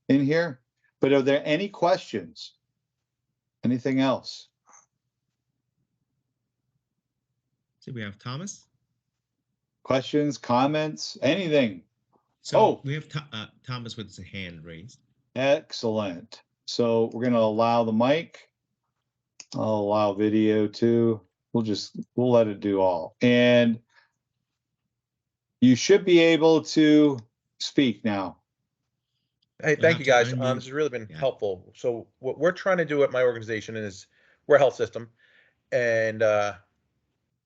in here. But are there any questions? Anything else? So we have Thomas. Questions, comments, anything? So we have Thomas with his hand raised. Excellent. So we're going to allow the mic. I'll allow video too. We'll let it do all. And you should be able to speak now. Hey, thank you guys. This has really been helpful. So what we're trying to do at my organization is we're a health system, and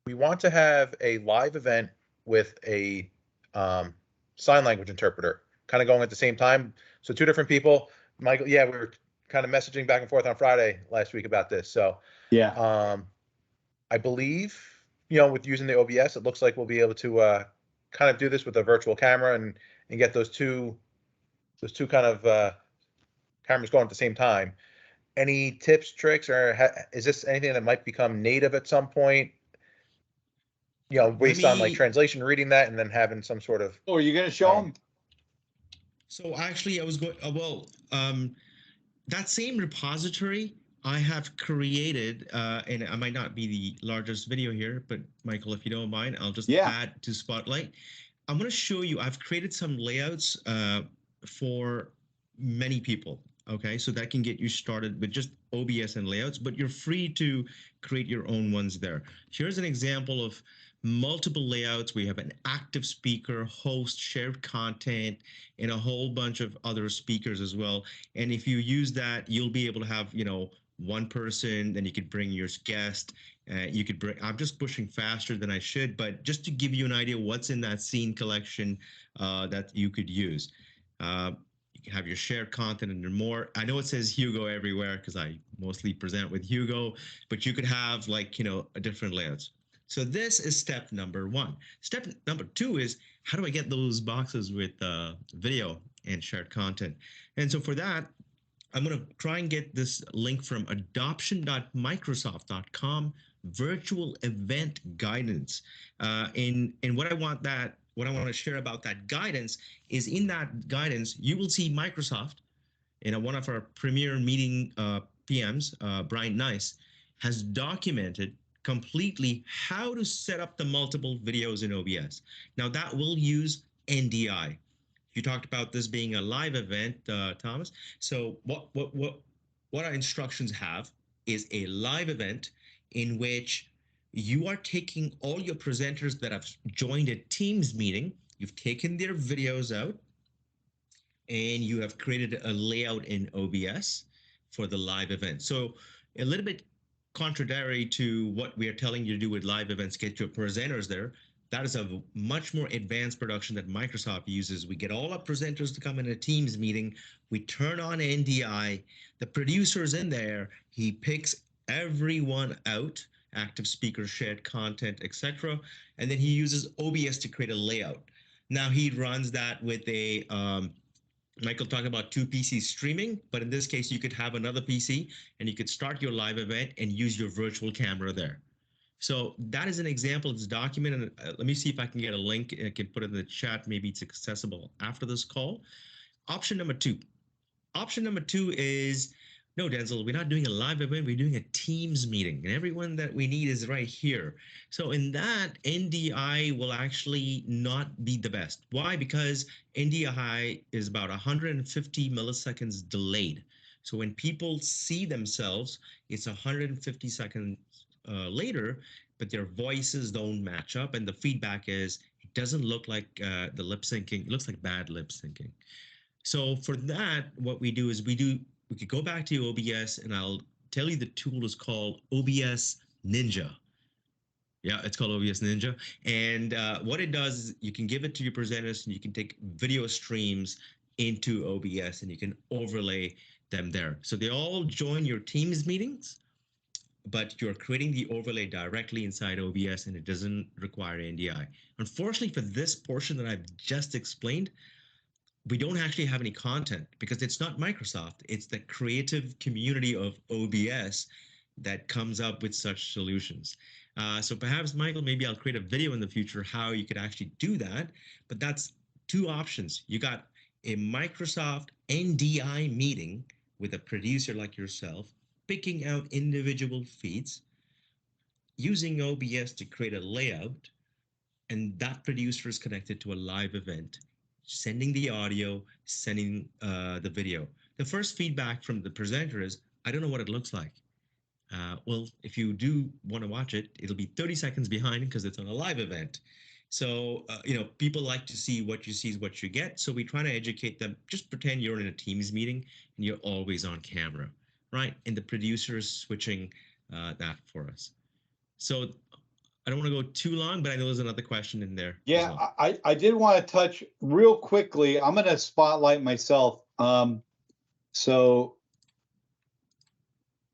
we want to have a live event with a sign language interpreter kind of going at the same time. So two different people. Michael, we were kind of messaging back and forth on Friday last week about this. So I believe, with using the OBS, it looks like we'll be able to kind of do this with a virtual camera and get those two kind of cameras going at the same time. Any tips, tricks, or is this anything that might become native at some point? Based on like translation, reading that, and then having some sort of. Oh, are you going to show them? So actually, I was going. That same repository I have created, and I might not be the largest video here, but Michael, if you don't mind, I'll just add to Spotlight. I'm going to show you. I've created some layouts for many people. Okay, so that can get you started with just OBS and layouts, but you're free to create your own ones there. Here's an example of multiple layouts. We have an active speaker, host, shared content, and a whole bunch of other speakers as well. And if you use that, you'll be able to have, one person, then you could bring your guest. You could bring, I'm just pushing faster than I should, but just to give you an idea what's in that scene collection that you could use. You can have your shared content and more. I know it says Hugo everywhere because I mostly present with Hugo, but you could have different layouts. So this is step number one. Step number two is, how do I get those boxes with video and shared content? And so for that, I'm going to try and get this link from adoption.microsoft.com virtual event guidance. And what I want to share about that guidance is, in that guidance, you will see Microsoft, one of our premier meeting PMs, Brian Nice, has documented completely how to set up the multiple videos in OBS. Now that will use NDI. You talked about this being a live event, Thomas. So what our instructions have is a live event in which you are taking all your presenters that have joined a Teams meeting. You've taken their videos out. and you have created a layout in OBS for the live event. So a little bit contrary to what we are telling you to do with live events, get your presenters there. That is a much more advanced production that Microsoft uses. We get all our presenters to come in a Teams meeting. We turn on NDI. The producer's in there. He picks everyone out, active speakers, shared content, etc. And then he uses OBS to create a layout. Now he runs that with a Michael talked about two PCs streaming, but in this case, you could have another PC and you could start your live event and use your virtual camera there. So that is an example. It's documented. Let me see if I can get a link. I can put it in the chat. Maybe it's accessible after this call. Option number two. Option number two is, no, Denzel, we're not doing a live event. We're doing a Teams meeting, and everyone that we need is right here. So in that, NDI will actually not be the best. Why? Because NDI is about 150 milliseconds delayed. So when people see themselves, it's 150 seconds later, but their voices don't match up, and the feedback is it doesn't look like the lip syncing. It looks like bad lip syncing. So for that, what we do is we could go back to OBS, and I'll tell you the tool is called OBS Ninja. Yeah, it's called OBS Ninja. And what it does is you can give it to your presenters, and you can take video streams into OBS, and you can overlay them there. So they all join your Teams meetings, but you're creating the overlay directly inside OBS, and it doesn't require NDI. Unfortunately, for this portion that I've just explained, we don't actually have any content because it's not Microsoft. It's the creative community of OBS that comes up with such solutions. So perhaps, Michael, maybe I'll create a video in the future how you could actually do that. But that's two options. You got a Microsoft NDI meeting with a producer like yourself, picking out individual feeds, using OBS to create a layout, and that producer is connected to a live event, sending the audio, sending the video. The first feedback from the presenter is, I don't know what it looks like. Well, if you do want to watch it, it'll be 30 seconds behind because it's on a live event. So, people like to see what you see is what you get. So we try to educate them. Just pretend you're in a Teams meeting and you're always on camera, right? And the producer is switching that for us. So I don't want to go too long, but I know there's another question in there. Yeah, well. I did want to touch real quickly. I'm going to spotlight myself. So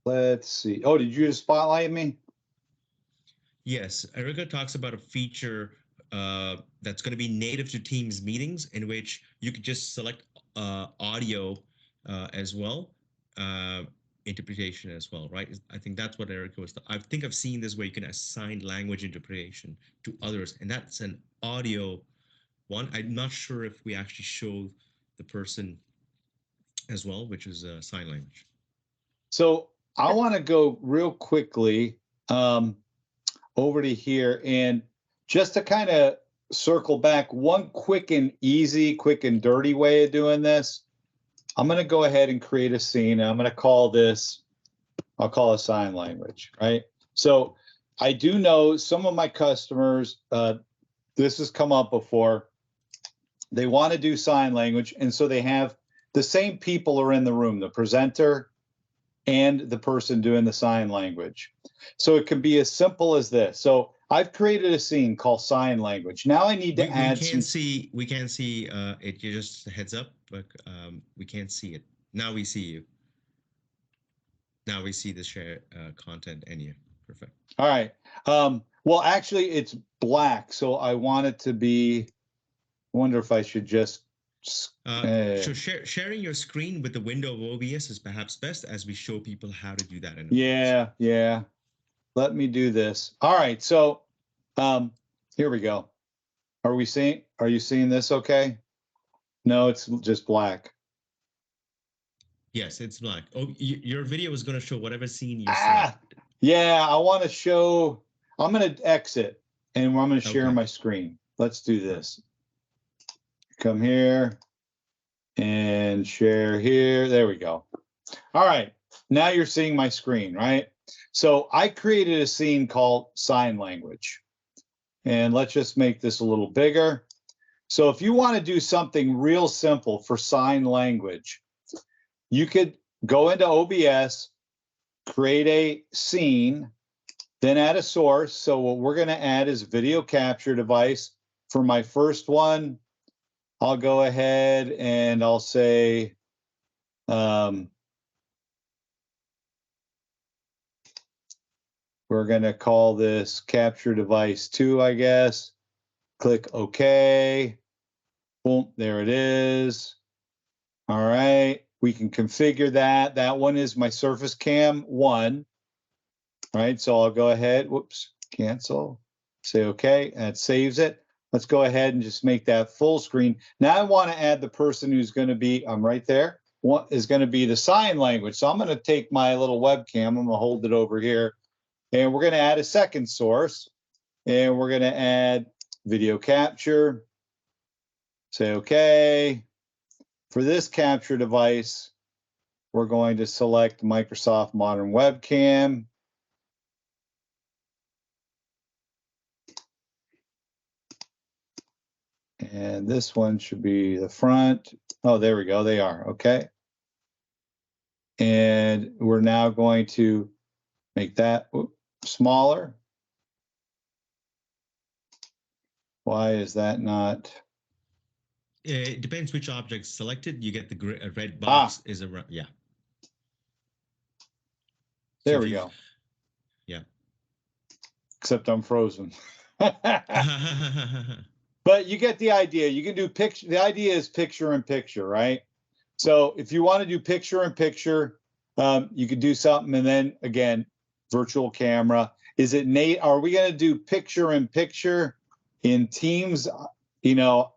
let's see. Oh, did you just spotlight me? Yes, Erica talks about a feature that's going to be native to Teams meetings, in which you could just select audio as well, interpretation as well, right? I think that's what Erica was. I think I've seen this where you can assign language interpretation to others, and that's an audio one. I'm not sure if we actually show the person as well, which is sign language. So I want to go real quickly over to here, and just to kind of circle back, one quick and easy, quick and dirty way of doing this. I'm going to go ahead and create a scene. I'm going to call this, I'll call it sign language, right? So I do know some of my customers, this has come up before, they want to do sign language, and so they have the same people are in the room, the presenter and the person doing the sign language. So it can be as simple as this. So I've created a scene called sign language. Now I need to add we can't see it. You just a heads up, but we can't see it. Now we see you. Now we see the share content and you. Perfect. All right. Well, actually it's black. So I want it to be, I wonder if I should just so sharing your screen with the window of OBS is perhaps best as we show people how to do that. Yeah. Let me do this. All right. So here we go. Are you seeing this okay? No, it's just black. Yes, it's black. Oh, your video is going to show whatever scene you select. Yeah, I want to show, I'm going to exit and I'm going to share my screen. Let's do this. Come here and share here. There we go. All right. Now you're seeing my screen, right? So I created a scene called sign language. And let's just make this a little bigger. So if you want to do something real simple for sign language, you could go into OBS, create a scene, then add a source. So what we're going to add is video capture device. For my first one, I'll go ahead and I'll say, we're going to call this capture device 2, I guess. Click OK. Boom, there it is. All right, we can configure that. That one is my Surface Cam 1. All right, so I'll go ahead, whoops, cancel, say OK, and it saves it. Let's go ahead and just make that full screen. Now I want to add the person who's going to be, I'm right there, what is going to be the sign language. So I'm going to take my little webcam, I'm going to hold it over here, and we're going to add a second source, and we're going to add video capture, say OK. For this capture device, we're going to select Microsoft Modern Webcam. And this one should be the front. Oh, there we go. They are. Okay. And we're now going to make that smaller. Why is that not? It depends which object selected. You get the red box is around. Yeah. There so we go. Yeah. Except I'm frozen. But you get the idea. You can do picture. The idea is picture in picture, right? So if you want to do picture in picture, you could do something, and then again, virtual camera. Is it Nate? Are we going to do picture in picture in Teams? You know,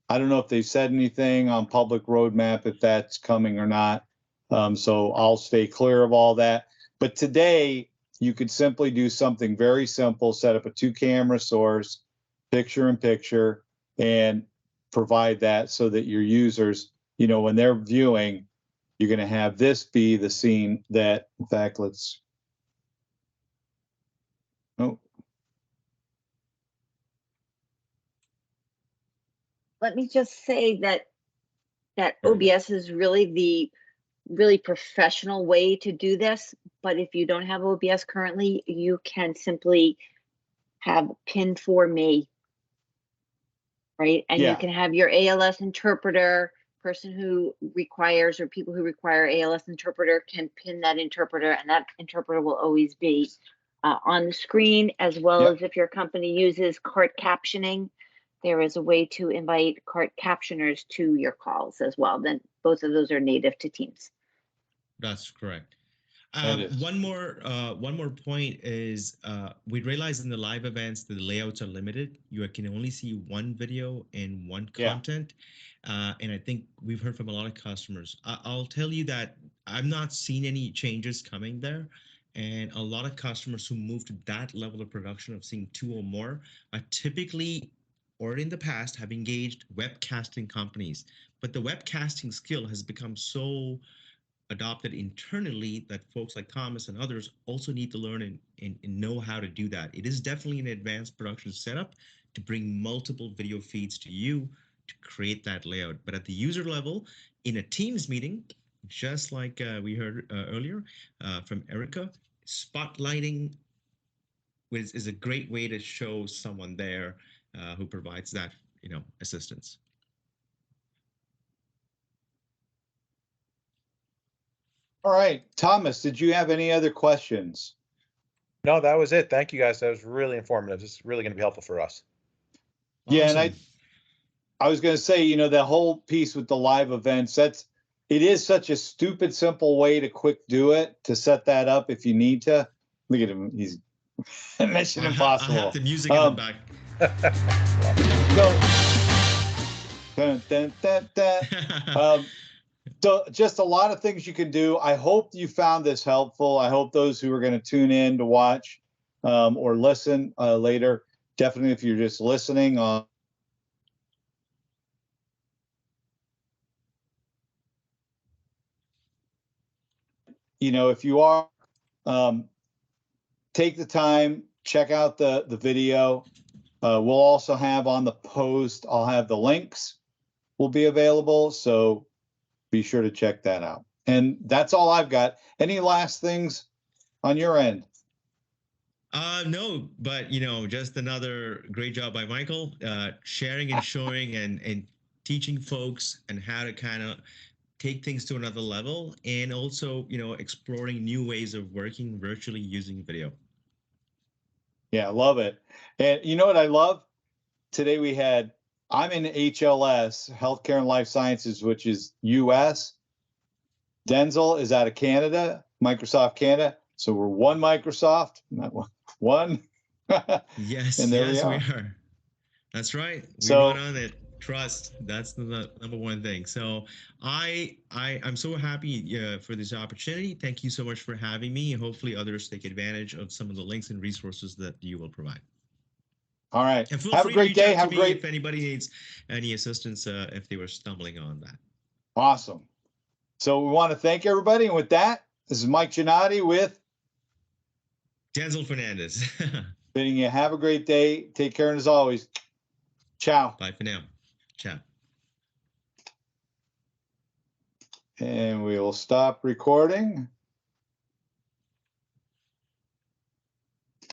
I don't know if they've said anything on public roadmap if that's coming or not. So I'll stay clear of all that. But today, you could simply do something very simple, set up a 2-camera source, picture in picture, and provide that so that your users, you know, when they're viewing, you're going to have this be the scene that, in fact, let's, oh. Let me just say that OBS is really the really professional way to do this. But if you don't have OBS currently, you can simply have pin for me, right? And you can have your ALS interpreter, person who requires, or people who require ALS interpreter can pin that interpreter, and that interpreter will always be on the screen, as well as if your company uses cart captioning, there is a way to invite cart captioners to your calls as well. Then both of those are native to Teams. That's correct. One more point is we realize in the live events that the layouts are limited. You can only see one video and one content. And I think we've heard from a lot of customers. I'll tell you that I'm not seeing any changes coming there. And a lot of customers who move to that level of production of seeing 2 or more are typically, or in the past, have engaged webcasting companies. But the webcasting skill has become so adopted internally that folks like Thomas and others also need to learn and know how to do that. It is definitely an advanced production setup to bring multiple video feeds to you to create that layout. But at the user level, in a Teams meeting, just like we heard earlier from Erica, spotlighting is a great way to show someone there who provides that, assistance. All right, Thomas, did you have any other questions? No, that was it. Thank you, guys. That was really informative. This is really going to be helpful for us. Yeah, Awesome. and I was going to say, that whole piece with the live events, it is such a stupid, simple way to quick do it, to set that up if you need to. Look at him. He's Mission Impossible. I have the music in the back. So just a lot of things you can do. I hope you found this helpful. I hope those who are going to tune in to watch or listen later, definitely if you're just listening on. If you are, take the time, check out the video. We'll also have on the post, I'll have the links will be available. So be sure to check that out. And that's all I've got. Any last things on your end? No, but just another great job by Michael, sharing and showing and teaching folks and how to kind of take things to another level, and also exploring new ways of working virtually using video. Yeah, I love it. And you know what I love? Today I'm in HLS, Healthcare and Life Sciences, which is US. Denzil is out of Canada, Microsoft Canada. So we're one Microsoft, not one. Yes, and there yes, we we are. are. That's right. We So, run on it. Trust. That's the number one thing. So I'm so happy for this opportunity. Thank you so much for having me. Hopefully others take advantage of some of the links and resources that you will provide. All right. And feel Have free a great to reach day. out Have to a me great. if anybody needs any assistance if they were stumbling on that. Awesome. So we want to thank everybody. And with that, this is Mike Gannotti with Denzel Fernandes. bidding you have a great day. Take care. And as always, ciao. Bye for now. Ciao. And we will stop recording.